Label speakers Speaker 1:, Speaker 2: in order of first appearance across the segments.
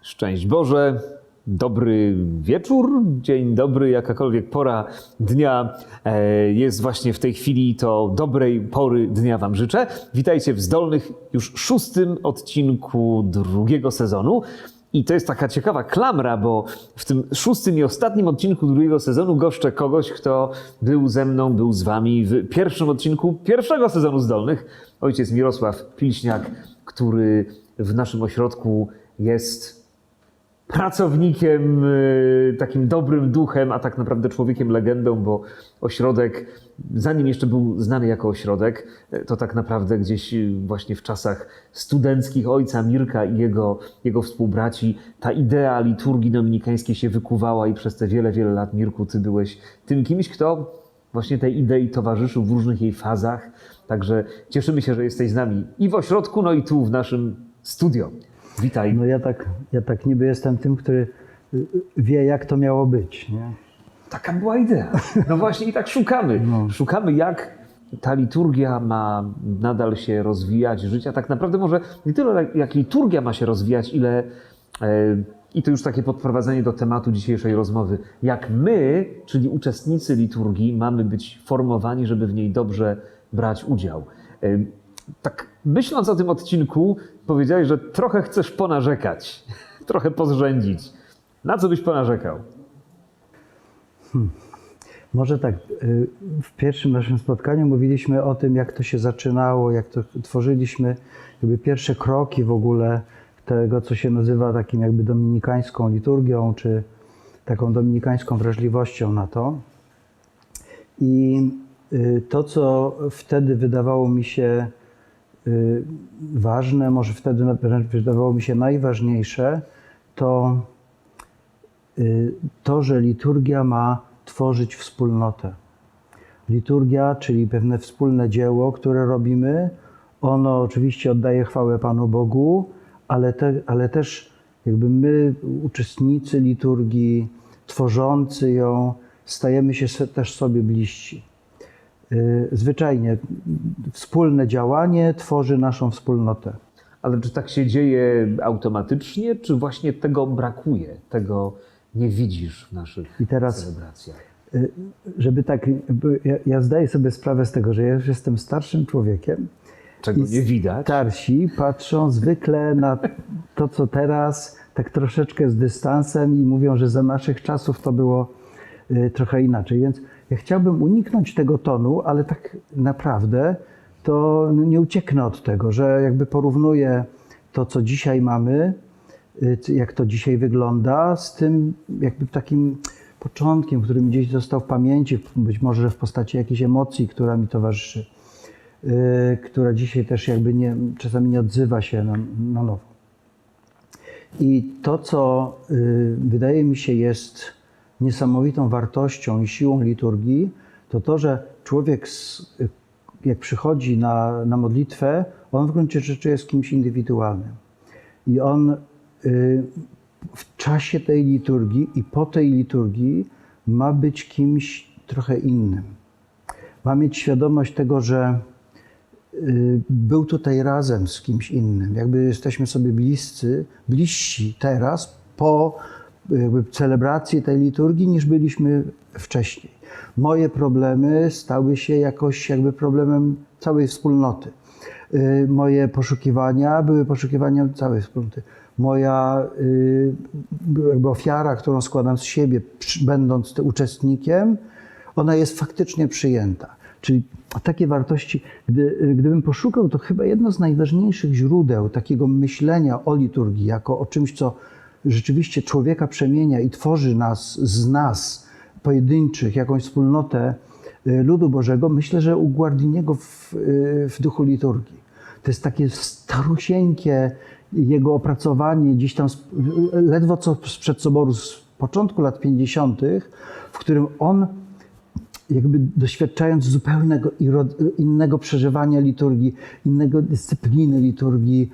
Speaker 1: Szczęść Boże, dobry wieczór, dzień dobry, jakakolwiek pora dnia jest właśnie w tej chwili, to dobrej pory dnia Wam życzę. Witajcie w Zdolnych, już 6. odcinku drugiego sezonu. I to jest taka ciekawa klamra, bo w tym 6. i ostatnim odcinku drugiego sezonu goszczę kogoś, kto był ze mną, był z Wami w pierwszym odcinku pierwszego sezonu Zdolnych. Ojciec Mirosław Pilśniak, który w naszym ośrodku jest pracownikiem, takim dobrym duchem, a tak naprawdę człowiekiem legendą, bo ośrodek, zanim jeszcze był znany jako ośrodek, to tak naprawdę gdzieś właśnie w czasach studenckich ojca Mirka i jego współbraci ta idea liturgii dominikańskiej się wykuwała i przez te wiele, wiele lat, Mirku, ty byłeś tym kimś, kto właśnie tej idei towarzyszył w różnych jej fazach. Także cieszymy się, że jesteś z nami i w ośrodku, no i tu w naszym studio. Witaj.
Speaker 2: No ja tak niby jestem tym, który wie, jak to miało być, nie?
Speaker 1: Taka była idea. No właśnie i tak szukamy.
Speaker 2: No.
Speaker 1: Szukamy, jak ta liturgia ma nadal się rozwijać, żyć, a tak naprawdę może nie tyle jak liturgia ma się rozwijać, ile, i to już takie podprowadzenie do tematu dzisiejszej rozmowy, jak my, czyli uczestnicy liturgii, mamy być formowani, żeby w niej dobrze brać udział. Tak myśląc o tym odcinku, powiedziałeś, że trochę chcesz ponarzekać, trochę pozrzędzić. Na co byś ponarzekał?
Speaker 2: Może tak, w pierwszym naszym spotkaniu mówiliśmy o tym, jak to się zaczynało, jak to tworzyliśmy jakby pierwsze kroki w ogóle tego, co się nazywa takim jakby dominikańską liturgią, czy taką dominikańską wrażliwością na to. I to, co wtedy wydawało mi się ważne, może wtedy wręcz wydawało mi się najważniejsze, to, że liturgia ma tworzyć wspólnotę. Liturgia, czyli pewne wspólne dzieło, które robimy, ono oczywiście oddaje chwałę Panu Bogu, ale też jakby my, uczestnicy liturgii, tworzący ją, stajemy się też sobie bliżsi. Zwyczajnie wspólne działanie tworzy naszą wspólnotę.
Speaker 1: Ale czy tak się dzieje automatycznie, czy właśnie tego brakuje, tego nie widzisz w naszych celebracjach?
Speaker 2: Żeby tak, ja zdaję sobie sprawę z tego, że ja już jestem starszym człowiekiem.
Speaker 1: Czego nie widać.
Speaker 2: Starsi patrzą zwykle na to, co teraz, tak troszeczkę z dystansem i mówią, że za naszych czasów to było trochę inaczej. Więc ja chciałbym uniknąć tego tonu, ale tak naprawdę to nie ucieknę od tego, że jakby porównuję to, co dzisiaj mamy, jak to dzisiaj wygląda, z tym jakby takim początkiem, który mi gdzieś został w pamięci, być może w postaci jakiejś emocji, która mi towarzyszy, która dzisiaj też jakby czasami nie odzywa się na nowo. I to, co wydaje mi się jest niesamowitą wartością i siłą liturgii, to, że człowiek, jak przychodzi na modlitwę, on w gruncie rzeczy jest kimś indywidualnym. I on w czasie tej liturgii i po tej liturgii ma być kimś trochę innym. Ma mieć świadomość tego, że był tutaj razem z kimś innym. Jakby jesteśmy sobie bliżsi teraz po jakby celebracji tej liturgii, niż byliśmy wcześniej. Moje problemy stały się jakoś jakby problemem całej wspólnoty. Moje poszukiwania były poszukiwaniem całej wspólnoty. Moja jakby ofiara, którą składam z siebie, będąc uczestnikiem, ona jest faktycznie przyjęta. Czyli takie wartości, gdybym poszukał, to chyba jedno z najważniejszych źródeł takiego myślenia o liturgii, jako o czymś, co rzeczywiście człowieka przemienia i tworzy z nas pojedynczych, jakąś wspólnotę ludu Bożego, myślę, że u Guardiniego w duchu liturgii. To jest takie starusieńkie jego opracowanie gdzieś tam ledwo co sprzed soboru z początku lat 50., w którym on jakby doświadczając zupełnie innego przeżywania liturgii, innego dyscypliny liturgii,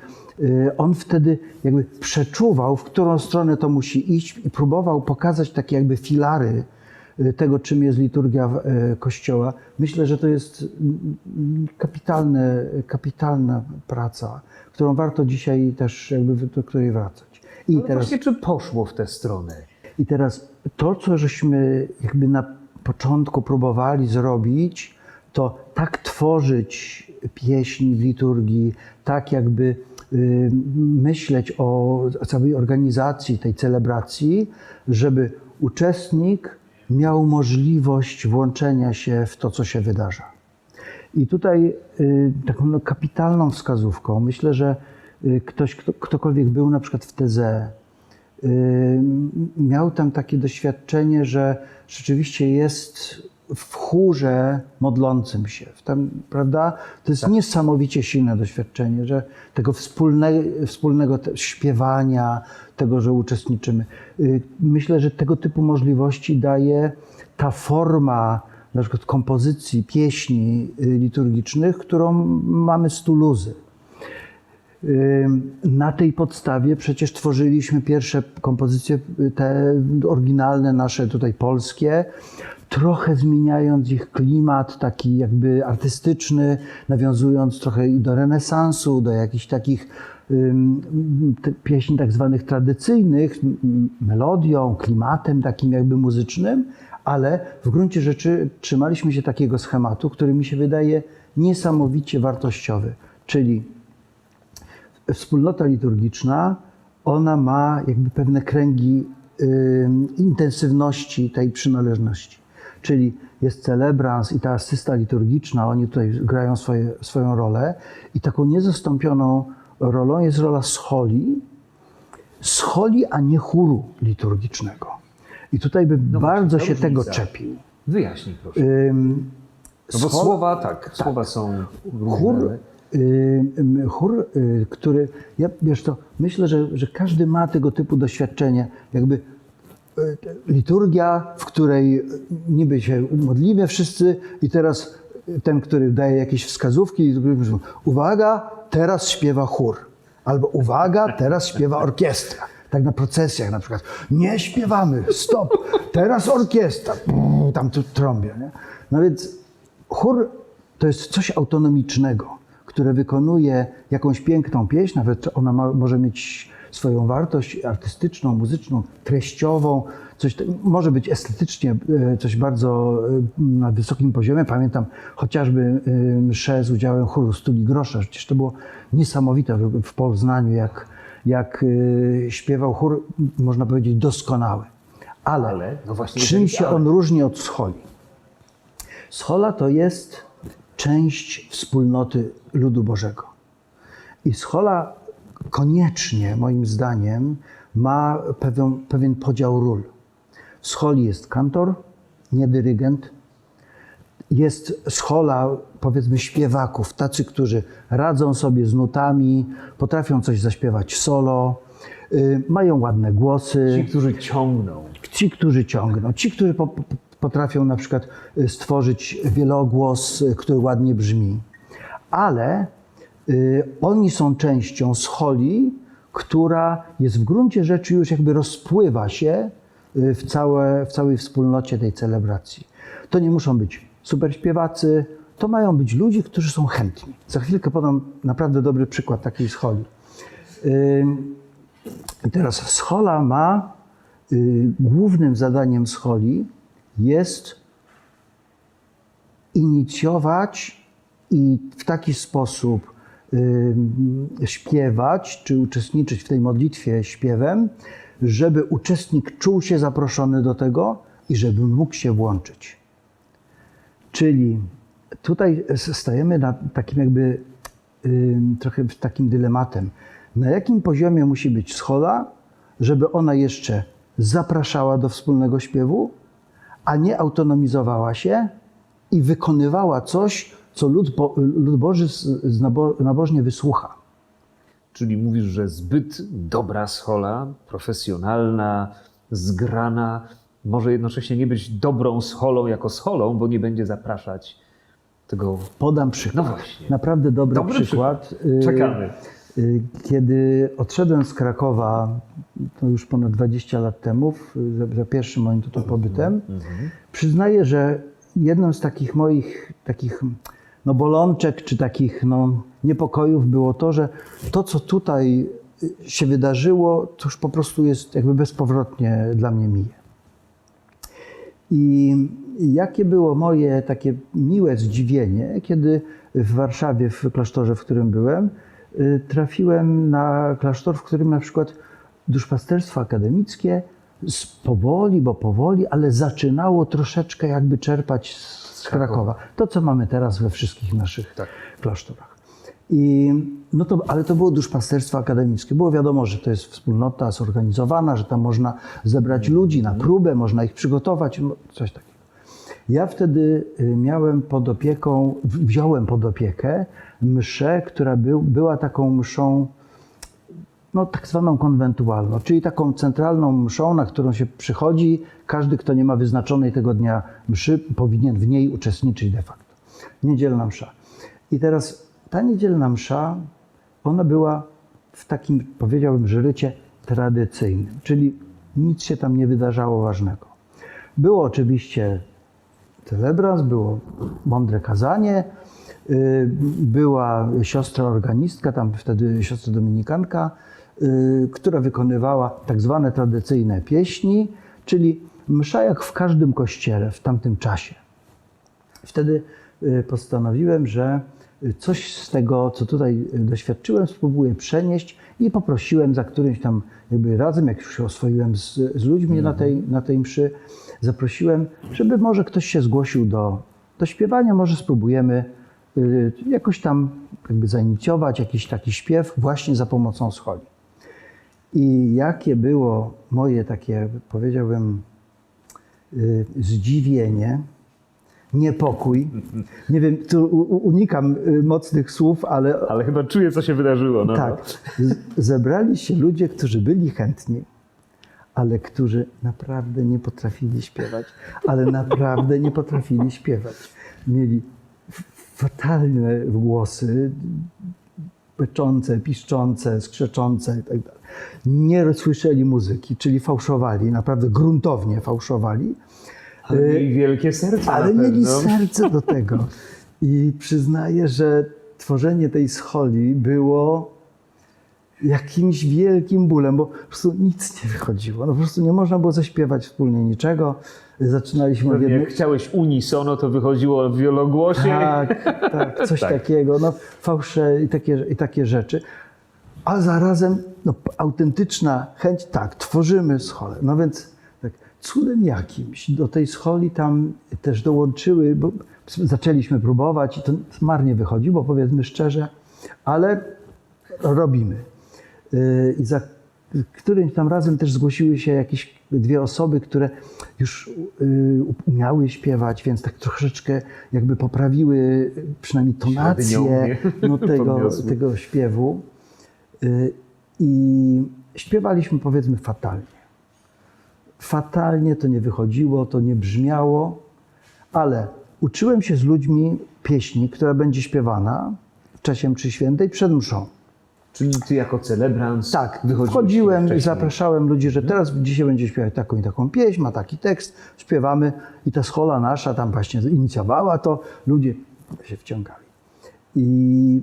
Speaker 2: on wtedy jakby przeczuwał, w którą stronę to musi iść i próbował pokazać takie jakby filary tego, czym jest liturgia Kościoła. Myślę, że to jest kapitalna praca, którą warto dzisiaj też jakby do której wracać. I
Speaker 1: Ale właśnie czy poszło w tę stronę?
Speaker 2: I teraz to, co żeśmy jakby na początku próbowali zrobić, to tak tworzyć pieśni w liturgii, tak jakby myśleć o całej organizacji tej celebracji, żeby uczestnik miał możliwość włączenia się w to, co się wydarza. I tutaj taką kapitalną wskazówką, myślę, że ktokolwiek był na przykład w Teze, miał tam takie doświadczenie, że rzeczywiście jest w chórze modlącym się. Tam, prawda? To jest niesamowicie silne doświadczenie, że tego wspólnego śpiewania, tego, że uczestniczymy. Myślę, że tego typu możliwości daje ta forma na przykład kompozycji, pieśni liturgicznych, którą mamy z Toulouse. Na tej podstawie przecież tworzyliśmy pierwsze kompozycje, te oryginalne nasze tutaj polskie, trochę zmieniając ich klimat taki jakby artystyczny, nawiązując trochę i do renesansu, do jakichś takich pieśni tak zwanych tradycyjnych, melodią, klimatem takim jakby muzycznym, ale w gruncie rzeczy trzymaliśmy się takiego schematu, który mi się wydaje niesamowicie wartościowy, czyli wspólnota liturgiczna, ona ma jakby pewne kręgi intensywności tej przynależności. Czyli jest celebrans i ta asysta liturgiczna, oni tutaj grają swoją rolę i taką niezastąpioną rolą jest rola scholi, a nie chóru liturgicznego. I tutaj bym bardzo się tego czepił.
Speaker 1: Wyjaśnij proszę. No bo słowa są różne.
Speaker 2: Chór, który, wiesz co, myślę, że każdy ma tego typu doświadczenie, jakby liturgia, w której niby się modlimy wszyscy i teraz ten, który daje jakieś wskazówki, uwaga, teraz śpiewa chór, albo uwaga, teraz śpiewa orkiestra. Tak na procesjach na przykład, nie śpiewamy, stop, teraz orkiestra, tam tu trąbię. Nie? No więc chór to jest coś autonomicznego, które wykonuje jakąś piękną pieśń, nawet ona może mieć swoją wartość artystyczną, muzyczną, treściową, może być estetycznie coś bardzo na wysokim poziomie. Pamiętam chociażby mszę z udziałem chóru Stuli Grosza, przecież to było niesamowite w Poznaniu, jak śpiewał chór, można powiedzieć, doskonały. Ale
Speaker 1: no właśnie,
Speaker 2: czym się on różni od scholi? Schola to jest część wspólnoty ludu Bożego. I schola koniecznie, moim zdaniem, ma pewien podział ról. W scholi jest kantor, nie dyrygent. Jest schola, powiedzmy, śpiewaków, tacy, którzy radzą sobie z nutami, potrafią coś zaśpiewać solo, mają ładne głosy.
Speaker 1: Ci, którzy ciągną.
Speaker 2: Ci, którzy potrafią na przykład stworzyć wielogłos, który ładnie brzmi. Ale oni są częścią scholi, która jest w gruncie rzeczy już jakby rozpływa się w całej wspólnocie tej celebracji. To nie muszą być super śpiewacy, to mają być ludzie, którzy są chętni. Za chwilkę podam naprawdę dobry przykład takiej scholi. I teraz schola ma, głównym zadaniem scholi jest inicjować i w taki sposób śpiewać, czy uczestniczyć w tej modlitwie śpiewem, żeby uczestnik czuł się zaproszony do tego i żeby mógł się włączyć. Czyli tutaj stajemy na takim jakby trochę takim dylematem. Na jakim poziomie musi być schola, żeby ona jeszcze zapraszała do wspólnego śpiewu, a nie autonomizowała się i wykonywała coś, co lud Boży nabożnie wysłucha.
Speaker 1: Czyli mówisz, że zbyt dobra schola, profesjonalna, zgrana, może jednocześnie nie być dobrą scholą jako scholą, bo nie będzie zapraszać tego...
Speaker 2: Podam przykład.
Speaker 1: No właśnie.
Speaker 2: Naprawdę dobry przykład.
Speaker 1: Czekamy.
Speaker 2: Kiedy odszedłem z Krakowa, to już ponad 20 lat temu, za pierwszym moim tutaj pobytem, przyznaję, że jedną z takich moich bolączek czy takich niepokojów było to, że to, co tutaj się wydarzyło, to już po prostu jest jakby bezpowrotnie dla mnie mije. I jakie było moje takie miłe zdziwienie, kiedy w Warszawie, w klasztorze, w którym byłem, trafiłem na klasztor, w którym na przykład duszpasterstwo akademickie powoli, ale zaczynało troszeczkę jakby czerpać z Krakowa. To, co mamy teraz we wszystkich naszych klasztorach. Ale to było duszpasterstwo akademickie. Było wiadomo, że to jest wspólnota zorganizowana, że tam można zebrać ludzi na próbę, można ich przygotować, coś takiego. Ja wtedy wziąłem pod opiekę mszę, która była taką mszą, no tak zwaną konwentualną, czyli taką centralną mszą, na którą się przychodzi. Każdy, kto nie ma wyznaczonej tego dnia mszy, powinien w niej uczestniczyć de facto. Niedzielna msza. I teraz ta niedzielna msza, ona była w takim, powiedziałbym, żyrycie tradycyjnym, czyli nic się tam nie wydarzało ważnego. Było oczywiście celebrans, było mądre kazanie, była siostra organistka, tam wtedy siostra dominikanka, która wykonywała tak zwane tradycyjne pieśni, czyli msza jak w każdym kościele w tamtym czasie. Wtedy postanowiłem, że coś z tego, co tutaj doświadczyłem, spróbuję przenieść i poprosiłem za którymś tam jakby razem, jak już się oswoiłem z ludźmi na tej mszy, zaprosiłem, żeby może ktoś się zgłosił do śpiewania, może spróbujemy jakoś tam jakby zainicjować jakiś taki śpiew właśnie za pomocą scholi. I jakie było moje takie, powiedziałbym, zdziwienie, niepokój. Nie wiem, tu unikam mocnych słów, ale...
Speaker 1: Ale chyba czuję, co się wydarzyło. No.
Speaker 2: Tak. Zebrali się ludzie, którzy byli chętni, ale którzy naprawdę nie potrafili śpiewać. Mieli fatalne głosy, beczące, piszczące, skrzeczące i tak dalej. Nie słyszeli muzyki, czyli fałszowali, naprawdę gruntownie fałszowali.
Speaker 1: Ale mieli wielkie serce.
Speaker 2: Ale mieli serce do tego. I przyznaję, że tworzenie tej scholi było jakimś wielkim bólem, bo po prostu nic nie wychodziło. No po prostu nie można było zaśpiewać wspólnie niczego. Zaczynaliśmy od
Speaker 1: Jak chciałeś unisono, to wychodziło w wielogłosie.
Speaker 2: Tak, coś takiego. No, fałsze i takie rzeczy. A zarazem autentyczna chęć, tak, tworzymy scholę. No więc tak, cudem jakimś do tej scholi tam też dołączyły, bo zaczęliśmy próbować i to marnie wychodzi, bo powiedzmy szczerze, ale robimy. I za którymś tam razem też zgłosiły się jakieś dwie osoby, które już umiały śpiewać, więc tak troszeczkę jakby poprawiły przynajmniej tonację tego śpiewu. I śpiewaliśmy, powiedzmy, fatalnie. Fatalnie to nie wychodziło, to nie brzmiało, ale uczyłem się z ludźmi pieśni, która będzie śpiewana w czasie mszy świętej przed mszą.
Speaker 1: Czyli ty jako celebrant
Speaker 2: Tak, wchodziłem i zapraszałem ludzi, że dzisiaj będzie śpiewać taką i taką pieśń, ma taki tekst, śpiewamy i ta schola nasza tam właśnie inicjowała to, ludzie się wciągali. I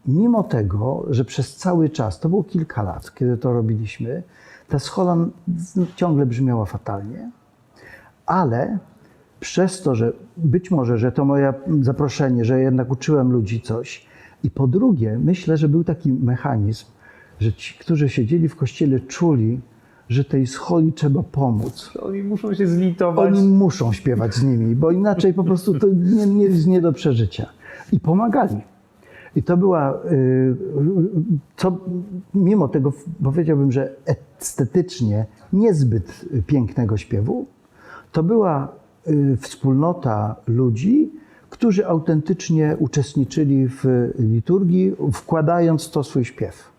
Speaker 2: mimo tego, że przez cały czas, to było kilka lat, kiedy to robiliśmy, ta schola ciągle brzmiała fatalnie, ale przez to, że być może, że to moje zaproszenie, że jednak uczyłem ludzi coś, i po drugie, myślę, że był taki mechanizm, że ci, którzy siedzieli w kościele, czuli, że tej scholi trzeba pomóc.
Speaker 1: Oni muszą się zlitować.
Speaker 2: Oni muszą śpiewać z nimi, bo inaczej po prostu to nie do przeżycia. I pomagali. I to była, mimo tego powiedziałbym, że estetycznie niezbyt pięknego śpiewu, to była wspólnota ludzi, którzy autentycznie uczestniczyli w liturgii, wkładając w to swój śpiew.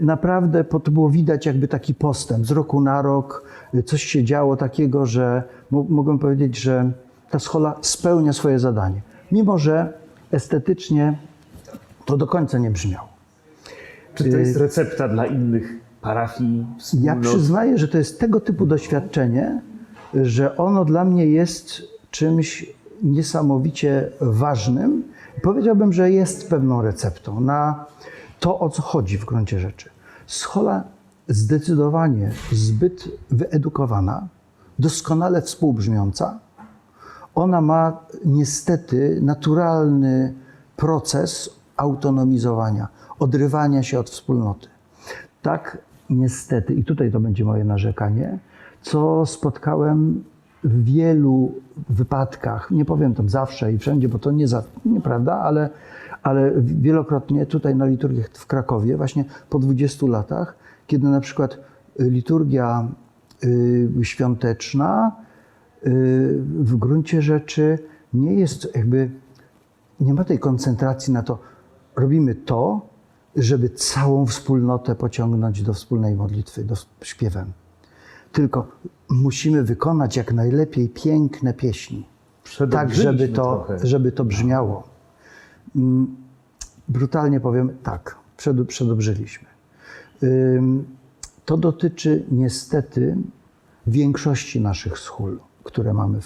Speaker 2: Naprawdę to było widać jakby taki postęp z roku na rok. Coś się działo takiego, że mogę powiedzieć, że ta schola spełnia swoje zadanie. Mimo że estetycznie to do końca nie brzmiało.
Speaker 1: Czy to jest recepta dla innych parafii, wspólnot?
Speaker 2: Ja przyznaję, że to jest tego typu doświadczenie, że ono dla mnie jest czymś niesamowicie ważnym. Powiedziałbym, że jest pewną receptą na to, o co chodzi w gruncie rzeczy. Schola zdecydowanie zbyt wyedukowana, doskonale współbrzmiąca. Ona ma niestety naturalny proces autonomizowania, odrywania się od wspólnoty. Tak niestety, i tutaj to będzie moje narzekanie, co spotkałem w wielu wypadkach, nie powiem tam zawsze i wszędzie, bo to nieprawda, ale wielokrotnie tutaj na liturgiach w Krakowie, właśnie po 20 latach, kiedy na przykład liturgia świąteczna w gruncie rzeczy nie jest nie ma tej koncentracji na to, robimy to, żeby całą wspólnotę pociągnąć do wspólnej modlitwy, do śpiewem. Tylko musimy wykonać jak najlepiej piękne pieśni, tak żeby to brzmiało. Brutalnie powiem, tak, przedobrzyliśmy. To dotyczy niestety większości naszych schól, które mamy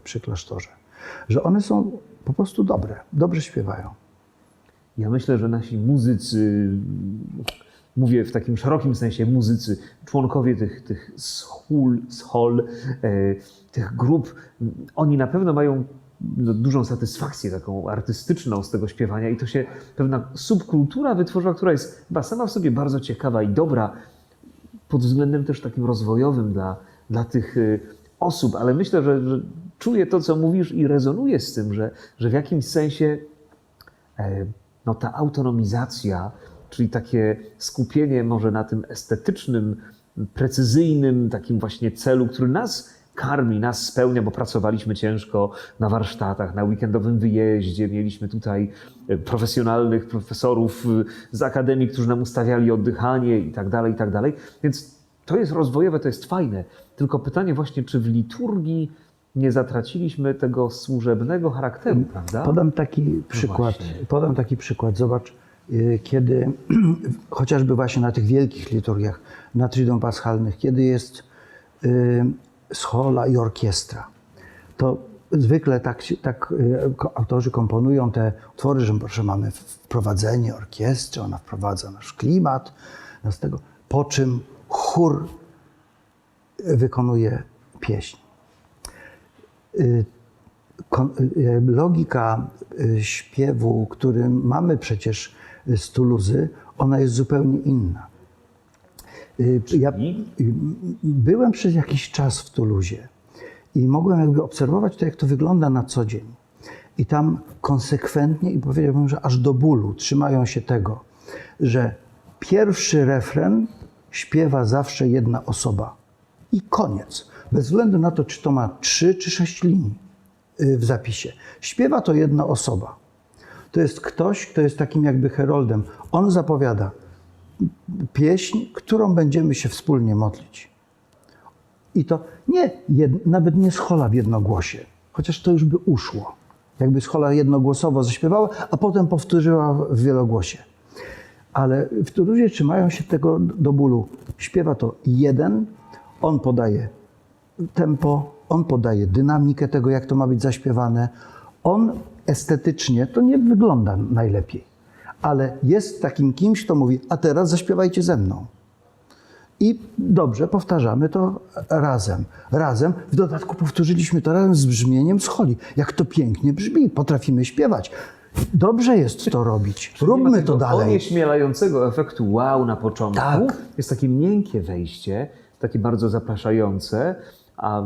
Speaker 2: przy klasztorze, że one są po prostu dobrze śpiewają.
Speaker 1: Ja myślę, że nasi muzycy, mówię w takim szerokim sensie muzycy, członkowie tych schol, tych grup, oni na pewno mają dużą satysfakcję taką artystyczną z tego śpiewania i to się pewna subkultura wytworzyła, która jest chyba sama w sobie bardzo ciekawa i dobra pod względem też takim rozwojowym dla tych osób, ale myślę, że czuję to, co mówisz i rezonuję z tym, że w jakimś sensie no, ta autonomizacja, czyli takie skupienie może na tym estetycznym, precyzyjnym takim właśnie celu, który nas karmi, nas spełnia, bo pracowaliśmy ciężko na warsztatach, na weekendowym wyjeździe, mieliśmy tutaj profesjonalnych profesorów z akademii, którzy nam ustawiali oddychanie i tak dalej, więc to jest rozwojowe, to jest fajne, tylko pytanie właśnie, czy w liturgii nie zatraciliśmy tego służebnego charakteru, prawda?
Speaker 2: Podam taki przykład. Zobacz, kiedy chociażby właśnie na tych wielkich liturgiach, na Triduum Paschalnych, kiedy jest schola i orkiestra, to zwykle tak autorzy komponują te utwory, że mamy wprowadzenie orkiestry, ona wprowadza nasz klimat, po czym chór wykonuje pieśń. Logika śpiewu, który mamy przecież z Toulouse, ona jest zupełnie inna. Ja byłem przez jakiś czas w Toulouse i mogłem obserwować to, jak to wygląda na co dzień. I tam konsekwentnie, i powiedziałbym, że aż do bólu trzymają się tego, że pierwszy refren śpiewa zawsze jedna osoba. I koniec. Bez względu na to, czy to ma 3 czy 6 linii w zapisie. Śpiewa to jedna osoba. To jest ktoś, kto jest takim jakby heroldem. On zapowiada pieśń, którą będziemy się wspólnie modlić. I to nawet nie schola w jednogłosie, chociaż to już by uszło. Jakby schola jednogłosowo zaśpiewała, a potem powtórzyła w wielogłosie. Ale w Toulouse trzymają się tego do bólu. Śpiewa to jeden, on podaje tempo, on podaje dynamikę tego, jak to ma być zaśpiewane. On estetycznie to nie wygląda najlepiej, ale jest takim kimś, kto mówi, a teraz zaśpiewajcie ze mną. I dobrze, powtarzamy to razem. W dodatku powtórzyliśmy to razem z brzmieniem scholi. Jak to pięknie brzmi, potrafimy śpiewać. Dobrze jest to robić, róbmy to dalej.
Speaker 1: Onieśmielającego efektu wow na początku.
Speaker 2: Tak.
Speaker 1: Jest takie miękkie wejście, takie bardzo zapraszające, a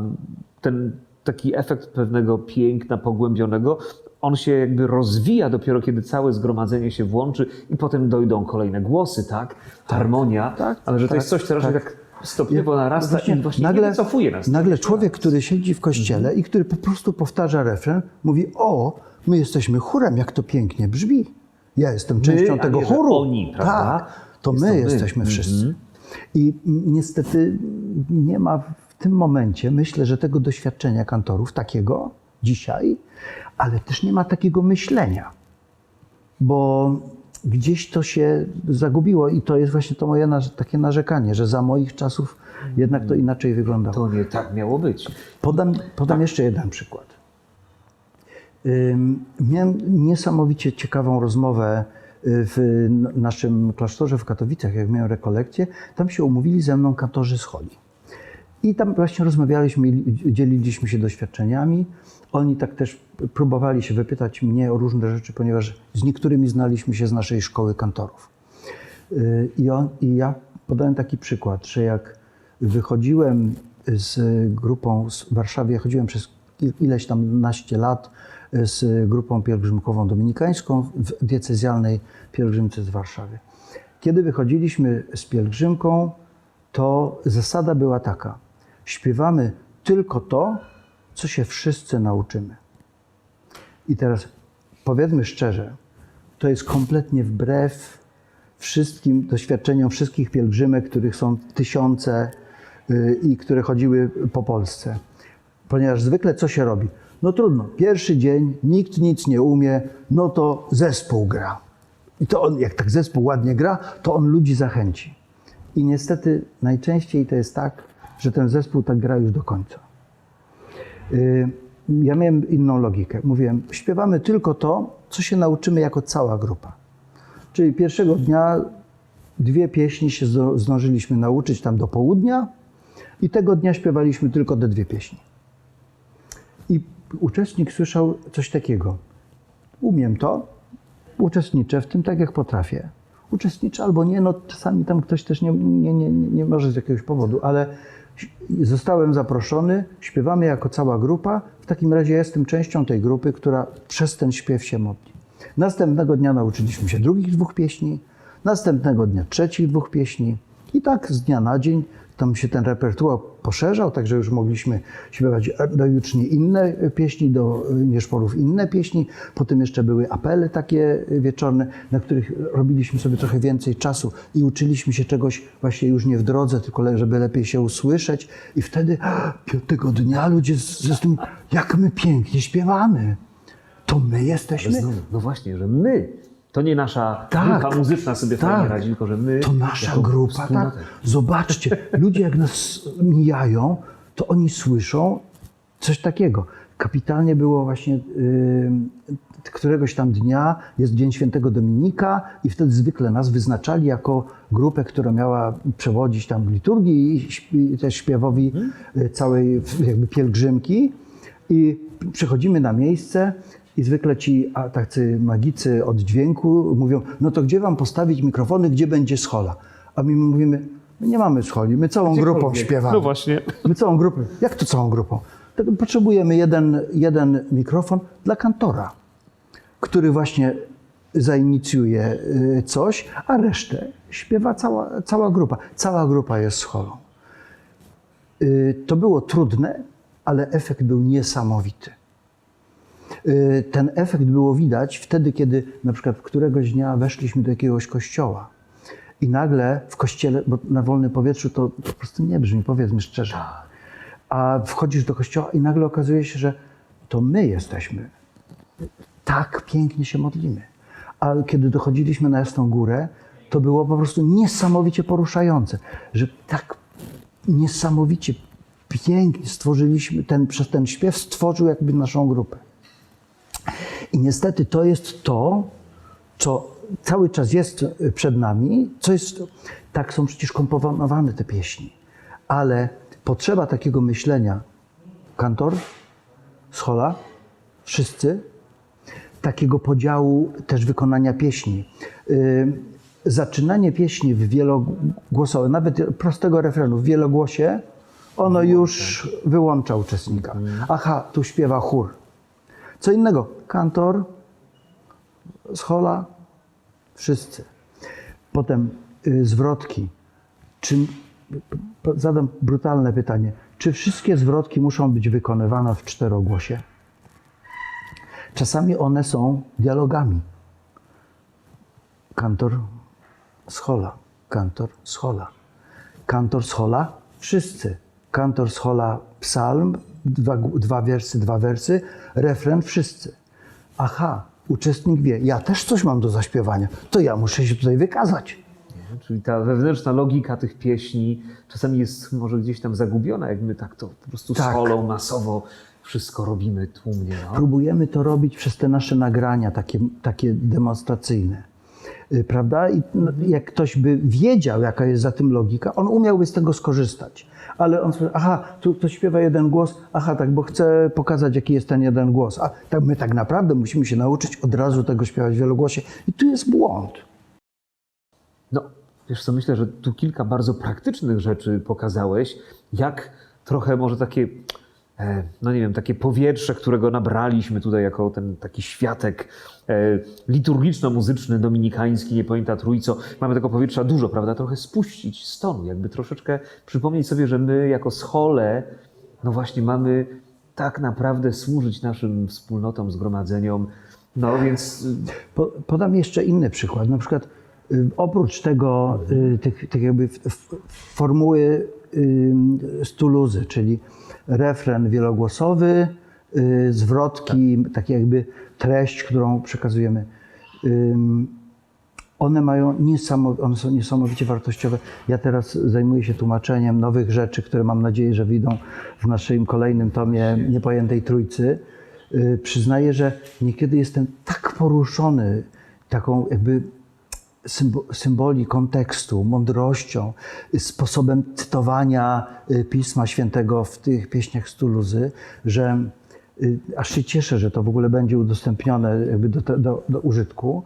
Speaker 1: ten taki efekt pewnego piękna pogłębionego, on się jakby rozwija dopiero, kiedy całe zgromadzenie się włączy i potem dojdą kolejne głosy, tak? Harmonia, ale że to jest coś, co raczej tak stopniowo narasta i właśnie nie wycofuje nas.
Speaker 2: Nagle człowiek, który siedzi w kościele i który po prostu powtarza refren, mówi, o, my jesteśmy chórem, jak to pięknie brzmi. Ja jestem częścią tego chóru.
Speaker 1: Oni, prawda?
Speaker 2: Tak, to my jesteśmy wszyscy. I niestety nie ma w tym momencie, myślę, że tego doświadczenia kantorów, takiego dzisiaj, ale też nie ma takiego myślenia, bo gdzieś to się zagubiło i to jest właśnie to moje takie narzekanie, że za moich czasów jednak to inaczej wyglądało.
Speaker 1: To nie tak miało być.
Speaker 2: Podam jeszcze jeden przykład. Miałem niesamowicie ciekawą rozmowę w naszym klasztorze w Katowicach, jak miałem rekolekcję, tam się umówili ze mną kantorzy z Holi. I tam właśnie rozmawialiśmy, dzieliliśmy się doświadczeniami. Oni tak też próbowali się wypytać mnie o różne rzeczy, ponieważ z niektórymi znaliśmy się z naszej szkoły kantorów. I ja podałem taki przykład, że jak wychodziłem z grupą w Warszawie, chodziłem przez ileś tam naście lat z grupą pielgrzymkową dominikańską w diecezjalnej pielgrzymce z Warszawy. Kiedy wychodziliśmy z pielgrzymką, to zasada była taka: śpiewamy tylko to, co się wszyscy nauczymy. I teraz powiedzmy szczerze, to jest kompletnie wbrew wszystkim doświadczeniom wszystkich pielgrzymek, których są tysiące i które chodziły po Polsce. Ponieważ zwykle co się robi? No trudno, pierwszy dzień, nikt nic nie umie, no to zespół gra. I to on, jak tak zespół ładnie gra, to on ludzi zachęci. I niestety najczęściej to jest tak, że ten zespół tak gra już do końca. Ja miałem inną logikę. Mówiłem, śpiewamy tylko to, co się nauczymy jako cała grupa. Czyli pierwszego dnia 2 pieśni się zdążyliśmy nauczyć tam do południa i tego dnia śpiewaliśmy tylko te 2 pieśni. I uczestnik słyszał coś takiego. Umiem to, uczestniczę w tym tak jak potrafię. Uczestniczę albo nie, no czasami tam ktoś też nie może z jakiegoś powodu, ale zostałem zaproszony, śpiewamy jako cała grupa. W takim razie ja jestem częścią tej grupy, która przez ten śpiew się modli. Następnego dnia nauczyliśmy się drugich 2 pieśni, następnego dnia trzecich 2 pieśni i tak z dnia na dzień tam się ten repertuar poszerzał, także już mogliśmy śpiewać do juczni inne pieśni, do nieszporów inne pieśni. Potem jeszcze były apele takie wieczorne, na których robiliśmy sobie trochę więcej czasu i uczyliśmy się czegoś właśnie już nie w drodze, tylko żeby lepiej się usłyszeć. I wtedy 5 dnia ludzie z tym, jak my pięknie śpiewamy. To my jesteśmy?
Speaker 1: Znowu, no właśnie, że my. To nie nasza grupa muzyczna sobie fajnie radzi, tylko że my.
Speaker 2: To nasza grupa, tak. Zobaczcie, ludzie jak nas mijają, to oni słyszą coś takiego. Kapitalnie było właśnie któregoś tam dnia, jest Dzień Świętego Dominika i wtedy zwykle nas wyznaczali jako grupę, która miała przewodzić tam liturgii i też śpiewowi całej jakby pielgrzymki. I przychodzimy na miejsce i zwykle ci tacy magicy od dźwięku mówią, no to gdzie wam postawić mikrofony, gdzie będzie schola? A my mówimy, my nie mamy scholi, my całą grupą śpiewamy.
Speaker 1: No właśnie.
Speaker 2: My całą grupą. Jak to całą grupą? Tak, potrzebujemy jeden mikrofon dla kantora, który właśnie zainicjuje coś, a resztę śpiewa cała grupa. Cała grupa jest scholą. To było trudne, ale efekt był niesamowity. Ten efekt było widać wtedy, kiedy na przykład któregoś dnia weszliśmy do jakiegoś kościoła i nagle w kościele, bo na wolnym powietrzu to po prostu nie brzmi, powiedzmy szczerze, a wchodzisz do kościoła i nagle okazuje się, że to my jesteśmy. Tak pięknie się modlimy. A kiedy dochodziliśmy na Jasną Górę, to było po prostu niesamowicie poruszające, że tak niesamowicie pięknie stworzyliśmy, przez ten śpiew stworzył jakby naszą grupę. I niestety to jest to, co cały czas jest przed nami, co jest, tak są przecież komponowane te pieśni, ale potrzeba takiego myślenia, kantor, schola, wszyscy, takiego podziału też wykonania pieśni. Zaczynanie pieśni w wielogłosowe, nawet prostego refrenu w wielogłosie, ono już wyłącza uczestnika. Aha, tu śpiewa chór. Co innego, kantor, schola, wszyscy. Potem zwrotki. Zadam brutalne pytanie. Czy wszystkie zwrotki muszą być wykonywane w czterogłosie? Czasami one są dialogami. Kantor, schola, kantor, schola. Kantor, schola, wszyscy. Kantor, schola, psalm, dwa wersy, refren, wszyscy. Aha, uczestnik wie, ja też coś mam do zaśpiewania, to ja muszę się tutaj wykazać.
Speaker 1: Nie? Czyli ta wewnętrzna logika tych pieśni czasami jest może gdzieś tam zagubiona, jak my tak to po prostu scholą, masowo wszystko robimy tłumnie. No?
Speaker 2: Próbujemy to robić przez te nasze nagrania, takie demonstracyjne. prawda? I jak ktoś by wiedział, jaka jest za tym logika, on umiałby z tego skorzystać. Ale on sobie, aha, tu ktoś śpiewa jeden głos, aha, tak, bo chcę pokazać, jaki jest ten jeden głos. A tak, my tak naprawdę musimy się nauczyć od razu tego śpiewać w wielogłosie. I tu jest błąd.
Speaker 1: No, wiesz co, myślę, że tu kilka bardzo praktycznych rzeczy pokazałeś, jak trochę może takie, no nie wiem, takie powietrze, którego nabraliśmy tutaj jako ten taki światek liturgiczno-muzyczny, dominikański, nie pamięta Trójco. Mamy tego powietrza dużo, prawda? Trochę spuścić z tonu, jakby troszeczkę przypomnieć sobie, że my jako schole, no właśnie mamy tak naprawdę służyć naszym wspólnotom, zgromadzeniom. No więc...
Speaker 2: Podam jeszcze inny przykład. Na przykład oprócz tego, tych jakby formuły z Toulouse, czyli refren wielogłosowy, zwrotki, tak jakby treść, którą przekazujemy. One są niesamowicie wartościowe. Ja teraz zajmuję się tłumaczeniem nowych rzeczy, które mam nadzieję, że wyjdą w naszym kolejnym tomie Niepojętej Trójcy. Przyznaję, że niekiedy jestem tak poruszony taką jakby symboli kontekstu, mądrością, sposobem cytowania Pisma Świętego w tych pieśniach z Toulouse, że aż się cieszę, że to w ogóle będzie udostępnione jakby do użytku,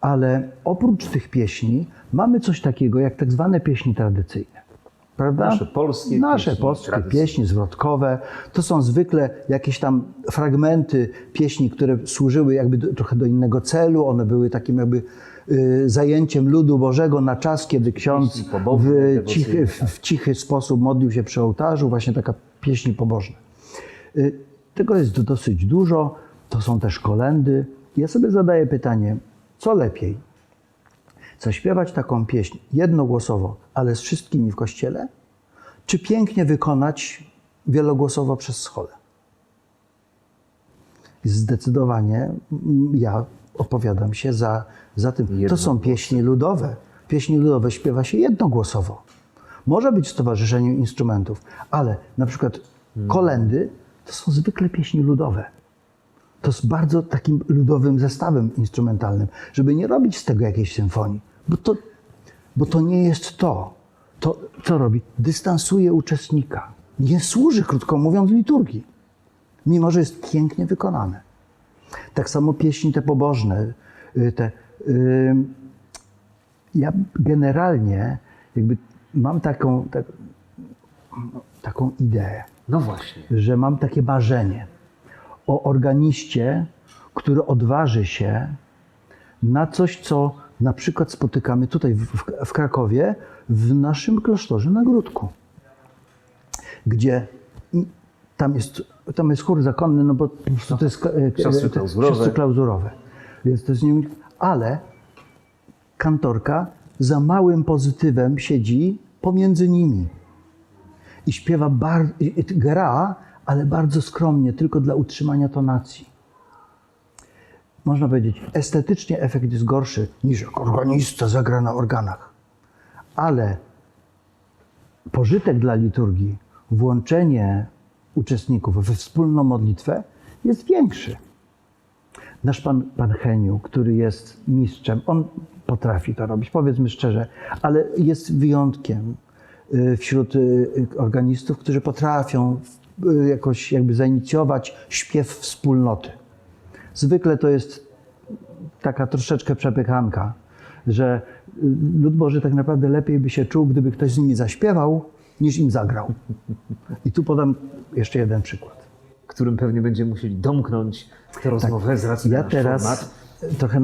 Speaker 2: ale oprócz tych pieśni mamy coś takiego jak tak zwane pieśni tradycyjne. Prawda? Nasze polskie pieśni zwrotkowe. To są zwykle jakieś tam fragmenty pieśni, które służyły jakby trochę do innego celu. One były takim jakby zajęciem ludu Bożego na czas, kiedy ksiądz w cichy sposób modlił się przy ołtarzu. Właśnie taka pieśni pobożne. Tego jest dosyć dużo. To są też kolędy. Ja sobie zadaję pytanie, co lepiej? Zaśpiewać taką pieśń jednogłosowo, ale z wszystkimi w kościele? Czy pięknie wykonać wielogłosowo przez scholę? Zdecydowanie ja opowiadam się za tym. To są pieśni ludowe. Pieśni ludowe śpiewa się jednogłosowo. Może być w stowarzyszeniu instrumentów, ale na przykład kolędy to są zwykle pieśni ludowe. To z bardzo takim ludowym zestawem instrumentalnym, żeby nie robić z tego jakiejś symfonii. Bo to nie jest to. To co robi? Dystansuje uczestnika. Nie służy, krótko mówiąc, liturgii. Mimo że jest pięknie wykonane. Tak samo pieśni te pobożne. Ja generalnie jakby mam taką ideę.
Speaker 1: No właśnie.
Speaker 2: Że mam takie marzenie o organiście, który odważy się na coś, co na przykład spotykamy tutaj w Krakowie, w naszym klasztorze na Gródku, gdzie tam jest chór zakonny, no bo po prostu to jest siostry klauzurowe. Więc to jest ale kantorka za małym pozytywem siedzi pomiędzy nimi i śpiewa, gra, ale bardzo skromnie, tylko dla utrzymania tonacji. Można powiedzieć, estetycznie efekt jest gorszy niż jak organista zagra na organach. Ale pożytek dla liturgii, włączenie uczestników we wspólną modlitwę jest większy. Nasz pan Heniu, który jest mistrzem, on potrafi to robić, powiedzmy szczerze, ale jest wyjątkiem wśród organistów, którzy potrafią jakoś jakby zainicjować śpiew wspólnoty. Zwykle to jest taka troszeczkę przepychanka, że lud Boży tak naprawdę lepiej by się czuł, gdyby ktoś z nimi zaśpiewał, niż im zagrał. I tu podam jeszcze jeden przykład.
Speaker 1: Którym pewnie będziemy musieli domknąć tę rozmowę z racji na nasz
Speaker 2: teraz
Speaker 1: format.
Speaker 2: Trochę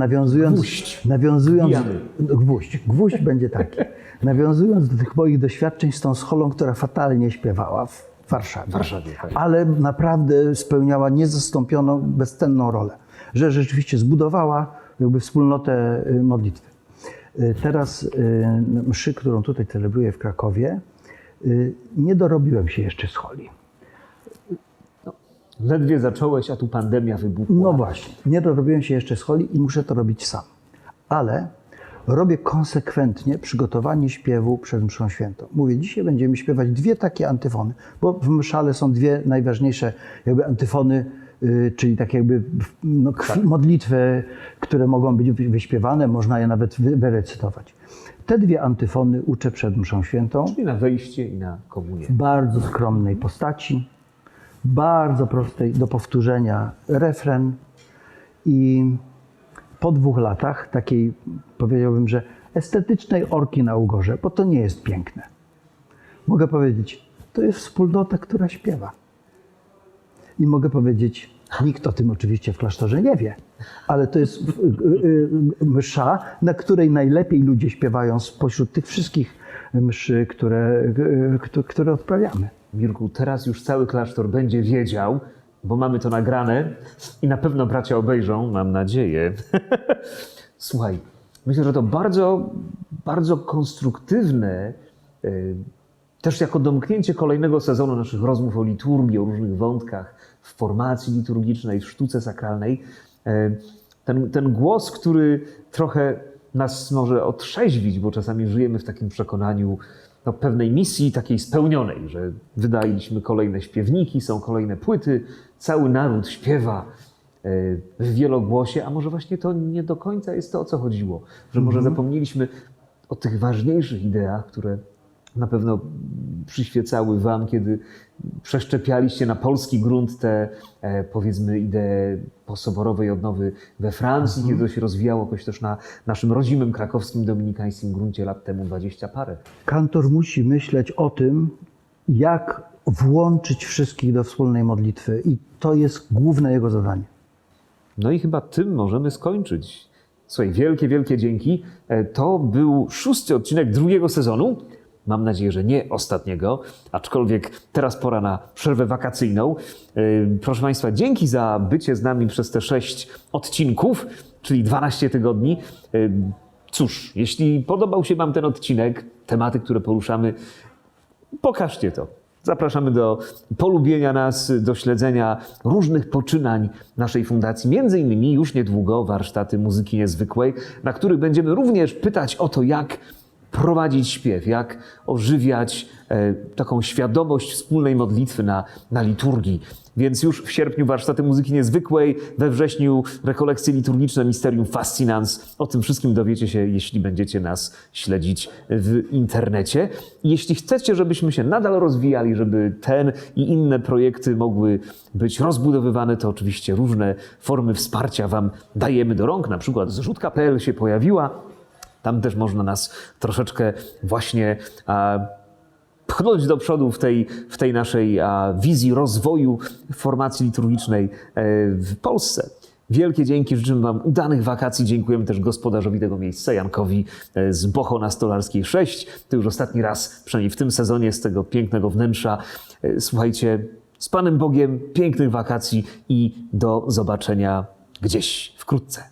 Speaker 2: gwóźdź będzie taki. Nawiązując do tych moich doświadczeń z tą scholą, która fatalnie śpiewała w Warszawie.
Speaker 1: Tak.
Speaker 2: Ale naprawdę spełniała niezastąpioną, bezcenną rolę. Że rzeczywiście zbudowała jakby wspólnotę modlitwy. Teraz mszy, którą tutaj celebruję w Krakowie, nie dorobiłem się jeszcze scholi.
Speaker 1: Ledwie zacząłeś, a tu pandemia wybuchła.
Speaker 2: No właśnie, nie dorobiłem się jeszcze scholi i muszę to robić sam. Ale robię konsekwentnie przygotowanie śpiewu przed mszą świętą. Mówię, dzisiaj będziemy śpiewać dwie takie antyfony, bo w mszale są dwie najważniejsze jakby antyfony czyli tak jakby no, modlitwy, które mogą być wyśpiewane, można je nawet wyrecytować. Te dwie antyfony uczę przed mszą świętą
Speaker 1: Czyli na wejście i na komunię.
Speaker 2: w bardzo skromnej postaci, bardzo prostej do powtórzenia refren i po 2 latach takiej, powiedziałbym, że estetycznej orki na ugorze, bo to nie jest piękne. Mogę powiedzieć, to jest wspólnota, która śpiewa. I mogę powiedzieć, nikt o tym oczywiście w klasztorze nie wie, ale to jest msza, na której najlepiej ludzie śpiewają spośród tych wszystkich mszy, które odprawiamy.
Speaker 1: Mirku, teraz już cały klasztor będzie wiedział, bo mamy to nagrane i na pewno bracia obejrzą, mam nadzieję. Słuchaj, myślę, że to bardzo, bardzo konstruktywne, też jako domknięcie kolejnego sezonu naszych rozmów o liturgii, o różnych wątkach w formacji liturgicznej, w sztuce sakralnej. Ten głos, który trochę nas może otrzeźwić, bo czasami żyjemy w takim przekonaniu no, pewnej misji takiej spełnionej, że wydaliśmy kolejne śpiewniki, są kolejne płyty, cały naród śpiewa w wielogłosie, a może właśnie to nie do końca jest to, o co chodziło, że może zapomnieliśmy o tych ważniejszych ideach, które na pewno przyświecały wam, kiedy przeszczepialiście na polski grunt te, powiedzmy, idee posoborowej odnowy we Francji, kiedy to się rozwijało jakoś też na naszym rodzimym krakowskim dominikańskim gruncie lat temu 20 parę.
Speaker 2: Kantor musi myśleć o tym, jak włączyć wszystkich do wspólnej modlitwy i to jest główne jego zadanie.
Speaker 1: No i chyba tym możemy skończyć. Słuchaj, wielkie, wielkie dzięki. To był 6. odcinek 2. sezonu. Mam nadzieję, że nie ostatniego, aczkolwiek teraz pora na przerwę wakacyjną. Proszę Państwa, dzięki za bycie z nami przez te 6 odcinków, czyli 12 tygodni. Cóż, jeśli podobał się Wam ten odcinek, tematy, które poruszamy, pokażcie to. Zapraszamy do polubienia nas, do śledzenia różnych poczynań naszej fundacji. Między innymi już niedługo warsztaty muzyki niezwykłej, na których będziemy również pytać o to, jak prowadzić śpiew, jak ożywiać taką świadomość wspólnej modlitwy na liturgii. Więc już w sierpniu warsztaty muzyki niezwykłej, we wrześniu rekolekcje liturgiczne Mysterium Fascinans. O tym wszystkim dowiecie się, jeśli będziecie nas śledzić w internecie. I jeśli chcecie, żebyśmy się nadal rozwijali, żeby ten i inne projekty mogły być rozbudowywane, to oczywiście różne formy wsparcia Wam dajemy do rąk. Na przykład zrzutka.pl się pojawiła. Tam też można nas troszeczkę właśnie pchnąć do przodu w tej naszej wizji rozwoju formacji liturgicznej w Polsce. Wielkie dzięki, życzymy Wam udanych wakacji. Dziękujemy też gospodarzowi tego miejsca, Jankowi z Bocho na Stolarskiej 6. To już ostatni raz, przynajmniej w tym sezonie, z tego pięknego wnętrza. Słuchajcie, z Panem Bogiem, pięknych wakacji i do zobaczenia gdzieś wkrótce.